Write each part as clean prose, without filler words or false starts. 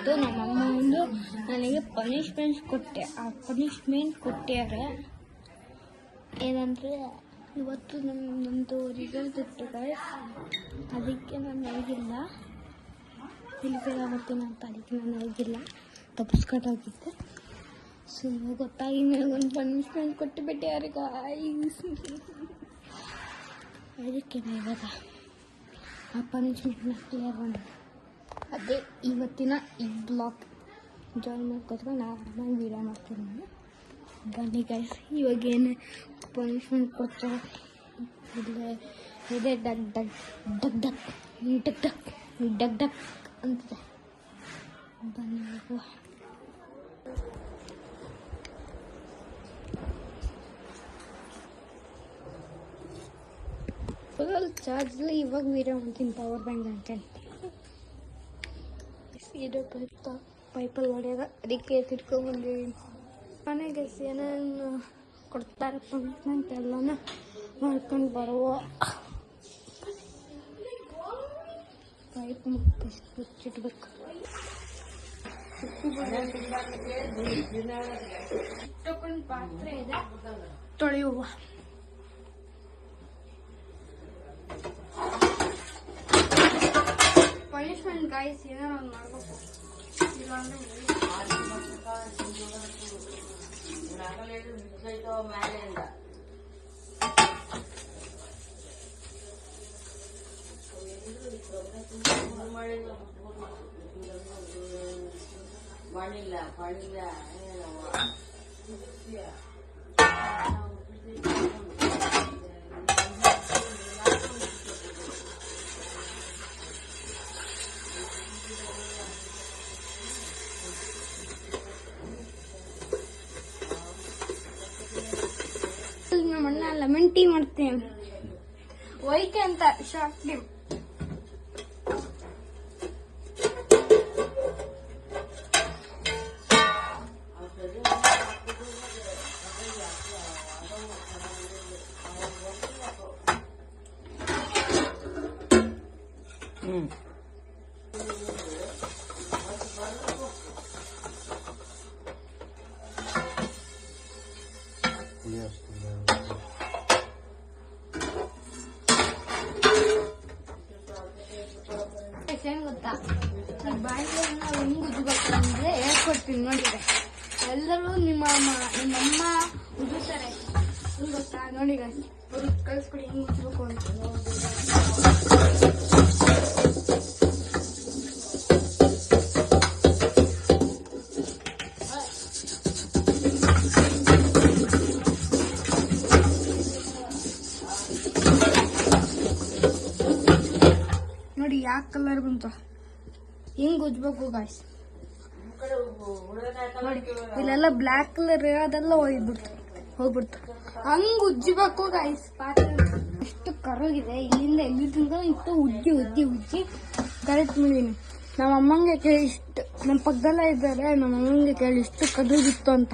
ಇವತ್ತು ನಮ್ಮಮ್ಮ ಒಂದು ನನಗೆ ಪನಿಷ್ಮೆಂಟ್ ಕೊಟ್ಟೆ. ಆ ಪನಿಷ್ಮೆಂಟ್ ಕೊಟ್ಟ್ಯಾರೆ ಏನಂದರೆ ಇವತ್ತು ನಮ್ಮದು ರಿಸಲ್ಟ್ ಇತ್ತು ಗೈಸ್. ಅದಕ್ಕೆ ನಾನು ಹೋಗಿಲ್ಲ, ಇಲ್ಲಿಗೆಲ್ಲ ಬರ್ತೀನಿ ಅಂತ ಅದಕ್ಕೆ ನಾನು ಹೋಗಿಲ್ಲ, ತಪ್ಪಿಸ್ಕೊಟ್ಟೋಗಿದ್ದೆ. ಸೊ ಗೊತ್ತಾಗಿ ನನಗೊಂದು ಪನಿಷ್ಮೆಂಟ್ ಕೊಟ್ಟು ಬಿಟ್ಟ್ಯಾರೆ ಗಾಯ್ಸ್. ಅದಕ್ಕೆ ಇವಾಗ ಆ ಪನಿಷ್ಮೆಂಟ್ನ ಕ್ಲಿಯರ್ ಮಾಡಿ ಅದೇ ಇವತ್ತಿನ ಈ ಬ್ಲಾಗ್ ಜಾಯಿನ್ ಮಾಡ್ಕೊತ್ಕೊಂಡು ನಾನು ಆರಾಮಾಗಿ ವೀಡಿಯೋ ಮಾಡ್ತೀನಿ. ನಾನು ಬನ್ನಿ ಗೈಸ್, ಇವಾಗ ಏನು ಪನಿಷ್ಮೆಂಟ್ ಕೊಡ್ತಾರೆ ಇದೆ ಡಗ್ ಡಗ್ ಡಗ್ ಡಗ್ ಡಗ್ ಡಗ್ ಡಗ್ ಡಗ್ ಅಂತಿದೆ. ಬನ್ನಿ ಹೋಗುವ. ಫುಲ್ ಚಾರ್ಜಲ್ಲಿ ಇವಾಗ ವೀಡಿಯೋ ಮಾಡ್ತೀನಿ ಪವರ್ ಬ್ಯಾಂಕ್ ಅಂತೇಳಿ. ಇದು ಪೈಪಲ್ಲಿ ಹೊಡೆಯೋದ ಅದಕ್ಕೆ ತಿಳ್ಕೊಂಡ್ಬಂದಿದ್ದೀನಿ. ಮನೆಗೆ ಏನೇನು ಕೊಡ್ತಾರೆ ಪನಿಷ್ಮೆಂಟ್ ಎಲ್ಲನೂ ಮಾಡ್ಕೊಂಡು ಬರುವ. ಪೈಪ್ ಮುಚ್ಚಿಟ್ಬೇಕು. ಇಷ್ಟೊಂದು ಪಾತ್ರೆ ಇದೆ, ತೊಳೆಯುವ. ಪನಿಷ್ಮೆಂಟ್ ಗಾಯ್ಸ್ ಏನಾರು ಒಂದು ಮಾಡಬೇಕು, ಇಲ್ಲಾಂದ್ರೆ ಮಾಡಿಲ್ಲ ನಮ್ಮ ಅಣ್ಣ ಲೆಮನ್ ಟೀ ಮಾಡ್ತೇನೆ ಒಯ್ಕೆ ಅಂತ ಶಾರ್ಟ್ ಫಿಲ್ಮ್. ಏನ್ ಗೊತ್ತಾ, ಈ ಬಾಯಿಗೆ ನಾವು ಹೆಂಗ್ ಉಜ್ಬೇಕು ಅಂದ್ರೆ ಹೇಳ್ಕೊಡ್ತೀನಿ ನೋಡಿದ್ರೆ. ಎಲ್ಲರೂ ನಿಮ್ಮಮ್ಮ ಉಜ್ತಾರೆ ಗೊತ್ತಾ ನೋಡಿ ಗಾಯ್ಸ್, ಅವ್ರಿಗೆ ಕಳ್ಸ್ಕೊಡಿ ಹೆಂಗ್ ಉಜ್ಬೇಕು ಅಂತ. ನೋಡಿ ಯಾಕೆ ಕಲರ್ ಬಂತು, ಹಿಂಗ್ ಉಜ್ಬೇಕು ಗಾಯ್ಸ್. ನೋಡಿ ಇಲ್ಲೆಲ್ಲ ಬ್ಲ್ಯಾಕ್ ಕಲರ್ ಇರೋದೆಲ್ಲ ಹೋಗ್ಬಿಡ್ತು. ಹಂಗ್ ಉಜ್ಜಬೇಕು ಗಾಯ್ಸ್. ಪಾತ್ರೆ ಎಷ್ಟು ಕರಗಿದೆ, ಇಲ್ಲಿಂದ ಎಲ್ಲಿ ತನಕ ಇಟ್ಟು ಉಜ್ಜಿ ಕರೆಕ್ಟ್ ಮಾಡಿದೀನಿ. ನಮ್ಮ ಅಮ್ಮಂಗೆ ಕೇಳಿ ಇಷ್ಟು, ನಮ್ಮ ಪಕ್ಕದಲ್ಲೇ ಇದ್ದಾರೆ, ನಮ್ಮ ಅಮ್ಮಂಗೆ ಕೇಳಿ ಇಷ್ಟು ಕರಗಿತ್ತು ಅಂತ.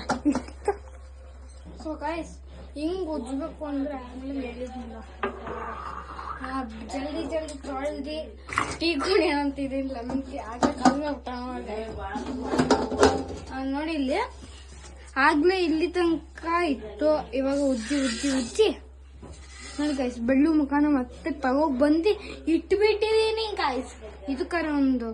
ಸೊ ಗಾಯ್ಸ್ ಹಿಂಗ್ ಉಜ್ಜಬೇಕು ಅಂದ್ರೆ ಆಮೇಲೆ ಹೇಳಿದ್ನಿಲ್ಲ, ಜಲ್ದಿ ತೊಳೆದು ಟೀ ಕುಡಿ ಅಂತಿದ್ದೀನಿ. ಲೆಮನ್ ಟೀ ಆಗಲೇ ಊಟ ಮಾಡಿದೆ ನೋಡಿ. ಇಲ್ಲಿ ಆಗ್ಲೇ ಇಲ್ಲಿ ತನಕ ಇತ್ತು, ಇವಾಗ ಉಜ್ಜಿ ನೋಡಿ ಗಾಯ್ಸ್. ಬೆಳ್ಳು ಮುಖಾನ ಮತ್ತೆ ತಗೋಬಂದು ಇಟ್ಬಿಟ್ಟಿದೀನಿ ಗಾಯ್ಸ್. ಇದಕ್ಕಾರ ಒಂದು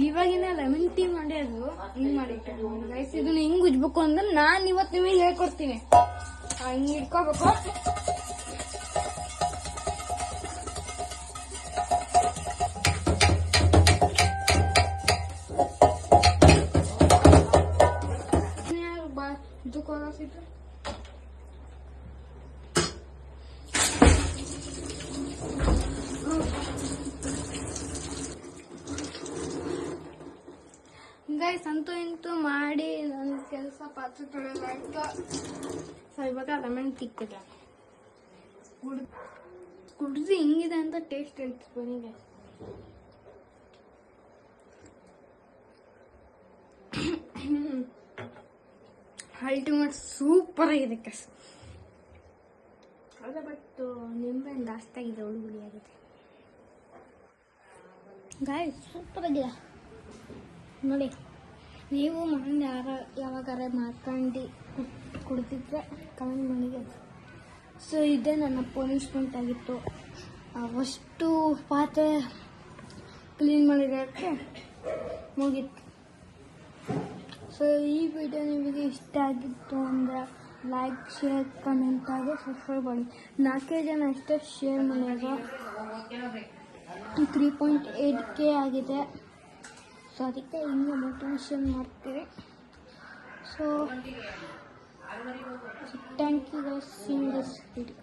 ಇವಾಗಿನ ಲೆಮನ್ ಟೀ ಮಾಡ್ಯಾರು ಹಿಂಗ್ ಮಾಡಿಟ್ಟು ಗೈಸ್. ಇದನ್ನ ಹಿಂಗ್ ಉಜ್ಬೇಕು ಅಂದ್ರೆ ನಾನ್ ಇವತ್ತು ನಿಮಗೆ ಹೇಳ್ಕೊಡ್ತೀನಿ. ಹಿಂಗ್ ಇಟ್ಕೋಬೇಕು. ಇದಕ್ಕೆ ಹೋಗಿಟ್ಟು ಗೈಸ್ ಅಂತೂ ಇಂತೂ ಮಾಡಿ ನನ್ನ ಕೆಲಸ ಪಾತ್ರೆ ತೊಳೆದಾಯ್ತು. ಸೊ ಇವಾಗ ಲೆಮನ್ ತಿಕ್ಕಿದೆ, ಕುಡ್ದು ಹಿಂಗಿದೆ ಅಂತ ಟೇಸ್ಟ್ ಹೇಳ್ತು ಬನ್ನಿಗೆ. ಅಲ್ಟಿಮೇಟ್ ಸೂಪರ್ ಆಗಿದೆ ಕಸ್. ಅದೇ ಬಟ್ ನಿಂಬೆಹಣ್ಣು ಜಾಸ್ತಿ ಆಗಿದೆ, ಹುಳಿ ಆಗಿದೆ. ಗಾಯ ಸೂಪರ್ ಆಗಿದೆ ನೋಡಿ. ನೀವು ಮನೆಯಿಂದ ಯಾವಾಗಾರ ಮಾಡ್ಕೊಂಡು ಕುಡ್ತಿದ್ರೆ ಕಮೆಂಟ್ ಮಾಡಿ. ಸೊ ಇದೇ ನನ್ನ ಪನಿಷ್ಮೆಂಟ್ ಆಗಿತ್ತು. ಅಷ್ಟು ಪಾತ್ರೆ ಕ್ಲೀನ್ ಮಾಡಿರೋಕ್ಕೆ ಮುಗೀತು. ಸೊ ಈ ವಿಡಿಯೋ ನಿಮಗೆ ಇಷ್ಟ ಆಗಿತ್ತು ಅಂದರೆ ಲೈಕ್, ಶೇರ್, ಕಮೆಂಟ್ ಆಗಿ ಸಬ್ಸ್ಕ್ರೈಬ್ ಮಾಡಿ. 4 ಜನ ಅಷ್ಟೇ ಶೇರ್ ಮಾಡಿದ್ರು. 3.8K ಆಗಿದೆ. ಸೊ ಅದಕ್ಕೆ ಇನ್ನೂ ಮೋಟಿವೇಶನ್ ಮಾಡ್ತೀವಿ. So thank you guys, seeing this video.